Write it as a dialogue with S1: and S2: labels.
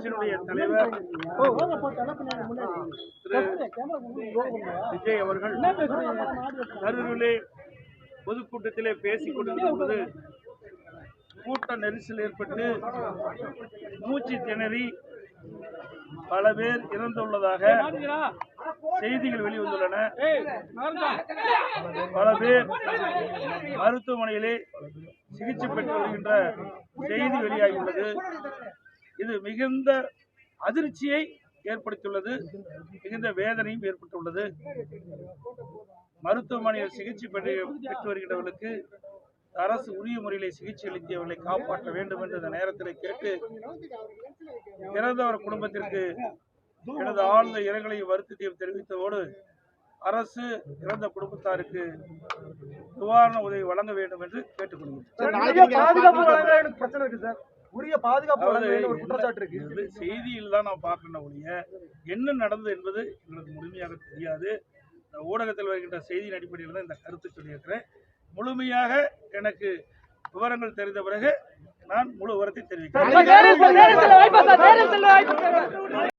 S1: கட்சியினுடைய தலைவர் விஜய் அவர்கள் கரூரிலே பொதுக்கூட்டத்திலே பேசிக் கொண்டிருக்கும்போது கூட்ட நெரிசல் ஏற்பட்டு மூச்சு திணறி பல பேர் இறந்துள்ளதாக செய்திகள் வெளிவந்துள்ளன. பல பேர் மருத்துவமனையிலே சிகிச்சை பெற்று வருகின்ற செய்தி வெளியாகியுள்ளது. இது மிகுந்த அதிர்ச்சியை ஏற்படுத்தியுள்ளது, மிகுந்த வேதனையும் ஏற்பட்டுள்ளது. மருத்துவமனையில் சிகிச்சை பெற்று வருகின்றவர்களுக்கு அரசு உரிய முறையிலே சிகிச்சை அளித்து அவர்களை காப்பாற்ற வேண்டும் என்று இந்த நேரத்தில் கேட்டு இறந்தவர் குடும்பத்திற்கு எனது ஆழ்ந்த இரங்கலையும் வருத்தத்தையும் தெரிவித்ததோடு அரசு இறந்த குடும்பத்தாருக்கு நிவாரண உதவி வழங்க வேண்டும் என்று கேட்டுக்கொள்கிறேன். செய்தியில் தான் நான் பார்க்கணும் ஒழிய என்ன நடந்தது என்பது எங்களுக்கு முழுமையாக தெரியாது. இந்த ஊடகத்தில் வருகின்ற செய்தியின் அடிப்படையில் தான் இந்த கருத்து சொல்லியிருக்கிறேன். முழுமையாக எனக்கு விவரங்கள் தெரிந்த பிறகு நான் முழு விவரத்தை தெரிவிக்கிறேன்.